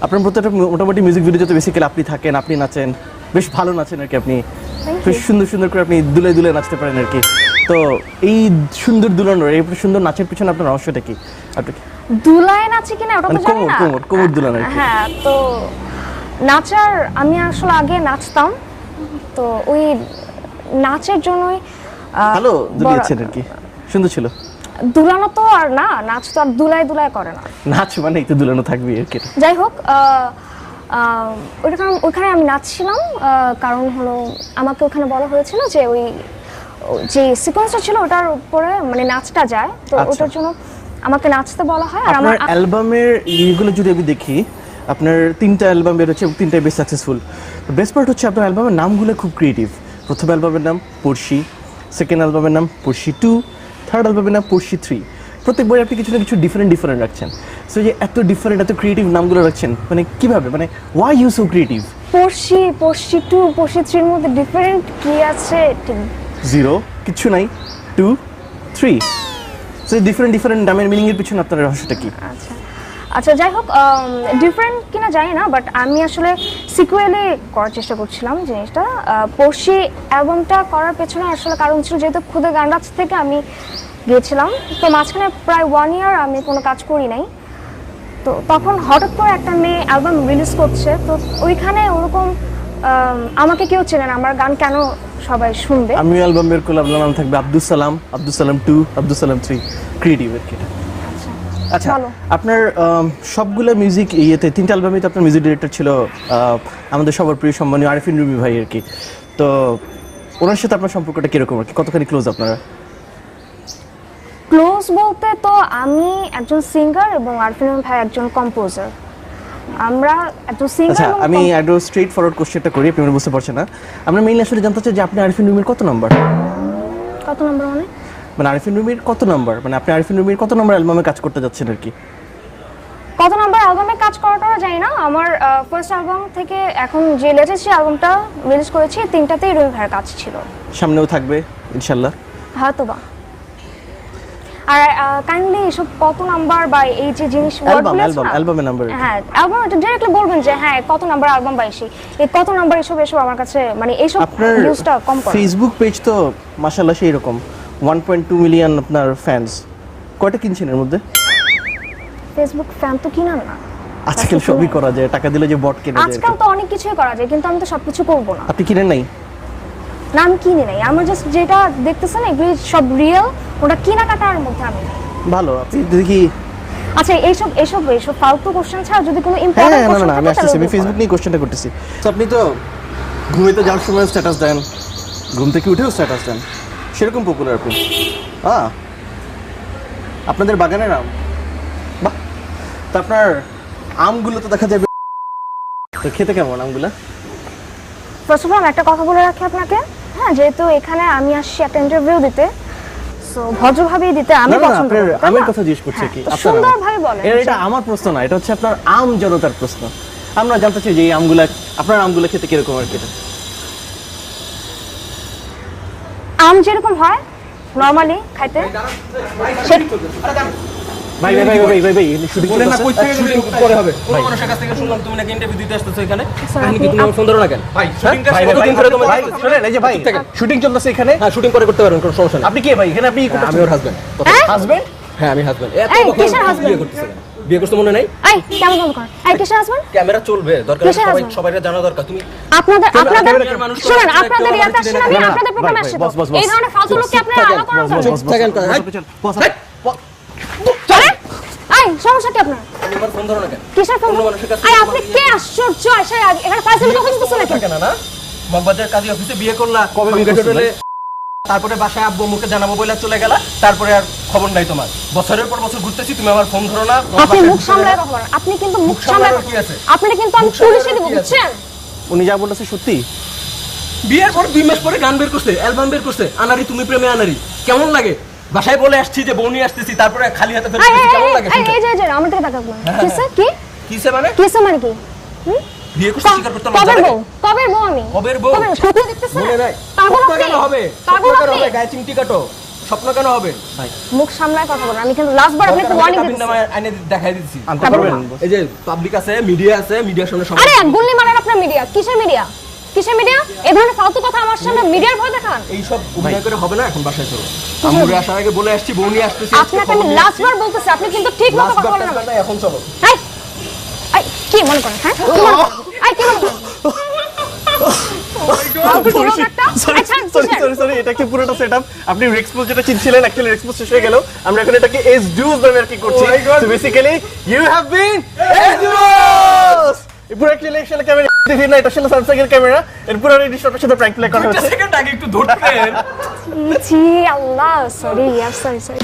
আপনার প্রত্যেকটা মোটামুটি মিউজিক ভিডিওতে বেসিক্যালি আপনি থাকেন, আপনি নাচেন, বেশ ভালো নাচেন আর কি। আপনি বেশ সুন্দর সুন্দর করে আপনি দুলে দুলে নাচতে পারেন আর কি। তো এই সুন্দর দুলানোর, এই সুন্দর নাচের পিছনে আপনার রহস্যটা কি? আপনি দুলায় নাচি কিনা ওটা তো জানি না। কোমর দুলানো আর কি। হ্যাঁ, তো নাচার আমি আসলে আগে নাচতাম, তো ওই নাচের জন্যই ভালো দুলিয়েছেন আর কি, সুন্দর ছিল। দুলানো তো আর না, নাচ তো আর দুলায় দুলায় করে না। নাচ মানে একটু দুলানো থাকবে আর কি। যাই হোক, ওইখানে আমি নাচছিলাম, কারণ হলো আমাকে ওখানে বলা হয়েছিল যে ওই যে সিকোয়েন্সটা ছিল ওটার উপরে মানে নাচটা যায়, তো ওটার জন্য আমাকে নাচতে বলা হয়। আর আমার অ্যালবামের এইগুলো যদি আমি দেখি, আপনার 3টা অ্যালবাম বের হচ্ছে এবং 3টাই বেশ সাকসেসফুল। বেস্ট পার্ট হচ্ছে আপনার অ্যালবামের নামগুলো খুব ক্রিয়েটিভ। প্রথম অ্যালবামের নাম পড়শি, সেকেন্ড অ্যালবামের নাম পড়শি 2, থার্ড অ্যালবামের নাম পড়শি 3। প্রত্যেক বই আপনি কিছু না কিছু ডিফারেন্ট রাখছেন। সো যে এত ডিফারেন্ট, এত ক্রিয়েটিভ নামগুলো রাখছেন, মানে কিভাবে, মানে ওয়াই ইউ সো ক্রিয়েটিভ? পড়শি 2 পড়শি 3 এর মধ্যে ডিফারেন্ট কি আছে? জিরো, কিছু নাই, 2, 3। সো ডিফারেন্ট নামের মিনিং এর পিছনে আপনার রহস্যটা কি? আচ্ছা, যাই হোক, ডিফারেন্ট কিনা জানি না, বাট আমি আসলে সিকুয়েলে করার চেষ্টা করছিলাম জিনিসটা। পড়শি অ্যালবামটা করার পেছনে আসলে কারণ ছিল, যেহেতু খুদে গানরাজ থেকে আমি গিয়েছিলাম, তো মাঝখানে প্রায় 1 ইয়ার আমি কোনো কাজ করি নাই। তো তখন হঠাৎ করে একটা মেয়ে অ্যালবাম রিলিজ করছে, তো ওইখানে ওরকম আমাকে কেউ চেনে না, আমার গান কেন সবাই শুনবে। আমি অ্যালবাম বের করলাম, নাম থাকবে আব্দুল সালাম 2, আব্দুল সালাম 3, ক্রিয়েটিভ আর কি। আচ্ছা, আপনার সবগুলো মিউজিক ইয়েতে 3টা অ্যালবামে তো আপনার মিউজিক ডিরেক্টর ছিল আমাদের সবার প্রিয় সম্মানীয় আরিফিন রুমি ভাই আর কি। তো ওনার সাথে আপনার সম্পর্কটা কিরকম আর কি, কতখানি ক্লোজ আপনারা? ক্লোজ বলতে তো আমি একজন সিঙ্গার এবং আরিফিন রুমি ভাই একজন কম্পোজার। আমরা একজন সিঙ্গার। আচ্ছা, আমি একটু স্ট্রেট ফরওয়ার্ড কোশ্চেনটা করি, আপনি বুঝতে পারছেন না। আমরা মেইনলি আসলে জানতে চাই যে আপনি আরিফিন রুমির কত নাম্বার? কত নাম্বার মানে আরিফিন রুমির কত নাম্বার, মানে আপনি আরিফিন রুমির কত নাম্বার অ্যালবামে কাজ করতে যাচ্ছেন আর কি? কত নাম্বার অ্যালবামে কাজ করাটা জানি না। আমার ফার্স্ট অ্যালবাম থেকে এখন যে লেটেস্ট অ্যালবামটা রিলিজ করেছি, 3টাতেই রুমি ভাইয়ের কাজ ছিল। সামনেও থাকবে ইনশাআল্লাহ, হয়তোবা। আর কাইন্ডলি এসব কত নাম্বার বা এই যে জিনিস অ্যালবামের নাম্বার, হ্যাঁ অ্যালবাম এটা ডাইরেক্টলি বলবেন যে হ্যাঁ কত নাম্বার অ্যালবাম পাইছি, এই কত নাম্বার এসব আমার কাছে মানে এইসব নিউজটা কম করে। ফেসবুক পেজ তো মাশাআল্লাহ সেই রকম 1.2 মিলিয়ন আপনার ফ্যান্স। কয়টা কিনছেন এর মধ্যে? ফেসবুক ফ্যান তো কিনান না, আজকাল সবই করা যায়, টাকা দিলে যে বট কেনা যায়। আজকাল তো অনেক কিছুই করা যায়, কিন্তু আমি তো সবকিছু করব না। আপনি কিনেন নাই? না, আমি কিনি নাই। আমার জাস্ট যেটা দেখতেছেন এগুলি সব রিয়েল, ওটা কেনাকাটার মধ্যে আমি ভালো। আপনি দেখি আচ্ছা এইসব ফালতু কোশ্চেন ছাড়া যদি কোনো ইম্পর্টেন্ট কোশ্চেন থাকে, আমি আসছি, আমি ফেসবুক নিয়ে কোশ্চেনটা করতেছি। তো আপনি তো ঘুমাইতে যাওয়ার সময় স্ট্যাটাস দেন, ঘুম থেকে উঠেও স্ট্যাটাস দেন, সেরকম পপুলার আপনি। আপনাদের বাগানের আম, বাহ। তো আপনার আমগুলো তো দেখা যাবে, তো খেতে কেমন আমগুলা? ফার্স্ট অফ অল একটা কথা বলে রাখি আপনাকে, হ্যাঁ, যেহেতু এখানে আমি আসছি একটা ইন্টারভিউ দিতে, সো ভদ্রভাবেই দিতে আমি পছন্দ করি। আমের কথা জিজ্ঞেস করছি কি আপনারা সুন্দরভাবে বলেন। এটা আমার প্রশ্ন না, এটা হচ্ছে আপনার আম জনতার প্রশ্ন। আমরা জানতে চাই যে এই আমগুলা, আপনার আমগুলো খেতে কিরকম আর কি? আম যেরকম হয় নরমালি খাইতে। ভাই শুটিং বলেন না, কই থেকে শুটিং করে হবে? কোন মানুষের কাছ থেকে শুনলাম তুমি নাকি ইন্টারভিউ দিতে আসতেছো এখানে? কাহিনী কি, তুমি আমার ফোন ধরো না কেন? ভাই শুটিংটা কতদিন ধরে তোমার? ভাই শুনেন, এই যে ভাই শুটিং চলতেছে এখানে। হ্যাঁ, শুটিং করে করতে পারেন, কোনো সমস্যা নেই। আপনি কে ভাই এখানে? আপনি আমি ওর হাজবেন্ড। হাজবেন্ড? হ্যাঁ, আমি হাজবেন্ড। এত এই, কথা কিসের husband? বিয়ে করতেছেন? বিয়ে করতে মনে নাই? এই ক্যামেরা বন্ধ কর। এই কিসের হাজবেন্ড? ক্যামেরা চলবে, দরকার সবাইকে জানা দরকার। তুমি আপনাদের শুনুন, আপনাদের ইয়াতে আসছেন, আমি আপনাদের প্রোগ্রামে আসছি। এই ধরনের ফালতু লোককে আপনারা আলাদা করার জন্য থাকেন কথা। এই সমস্যা কি আপনার? আমার ফোন ধরো না কেন? কিসের ফোন? অন্য মানুষের কাছে এই আপনি কে আশ্চর্য, এখানে ফাইজলামি কথা বলতেছ নাকি? কেন না মগবাজার কাজী অফিসে বিয়ে করলা, কবে বিয়ে করলে? তারপরে বাসায় আব্বু মুখে জানাবো বলে চলে গেলা, তারপরে আর খবর নাই তোমার। বছরের পর বছর ঘুরতেছি, তুমি আমার ফোন ধরো না। আপনি মুখ সামলায় কথা বলেন। আপনি কিন্তু মুখ সামলায় কি আছে? আপনি কিন্তু আমি পুলিশে দিব, বুঝছেন? উনি যা বলতেছে সত্যি? বিয়ের পর 2 মাস পরে গান বের করছে, অ্যালবাম বের করছে, আনারি তুমি প্রেমে আনারি। কেমন লাগে? বাসায় বলে আসছি যে বউনি আসতেছি, তারপরে খালি হাতে ফেরত আসছি, কেমন লাগে? এই যে আমার দিকে তাকাও। কিসে কি? কিসে মানে? কিসে মানে কি? বিয়ে করতে স্বীকার করতে লজ্জা কবে লাগে? কবে বউ আমি? কবের বউ? কবে স্বপ্ন দেখতেছেন? মনে নাই? পাগল কেন হবে? পাগল হবে, গায়ে চিমটি কাটো। স্বপ্ন কেন হবে? মুখ সামলায় কথা বলেন, আমি কিন্তু লাস্ট বার আপনাকে ওয়ার্নিং দিতেছি। কাবিননামা আইনে দেখাই দিচ্ছি। আনতে পারবেন? এই যে পাবলিক আছে, মিডিয়া আছে, মিডিয়ার সামনে সবাই আরে গুল্লি মারেন আপনার মিডিয়া, কিসের মিডিয়া? কিসের মিডিয়া? এই ধরনের ফালতু কথা আমার সামনে মিডিয়ার ভয় দেখান। এই সব অভিনয় করে হবে না, এখন বাসায় চলো। আমরা আসার আগে বলে আসছি বউ নিয়ে আসতেছি। আপনাকে আমি লাস্ট বার বলতেছি, আপনি কিন্তু ঠিক মতো কথা বলেন না। এখন চলো। এই এই কি মনে করেন? হ্যাঁ কি মনে করেন? এই কি মনে করেন? সরি এটা কি পুরোটা সেটআপ? আপনি রেক্সপোজ যেটা চিনছিলেন অ্যাকচুয়ালি রেক্সপোজ শেষ হয়ে গেল, আমরা এখন এটাকে এস জুস নামে আর কি করছি। So basically you have been S juice. এই পুরো ইলেকশন ক্যামেরা দেখি না, এটা আসলে স্যামসাং এর ক্যামেরা। এর পুরো রেডিশনের সাথে প্র্যাঙ্ক প্লে করা হচ্ছে। সেকেন্ড আগে একটু ধরতেন। জি আল্লাহ, সরি সরি সরি।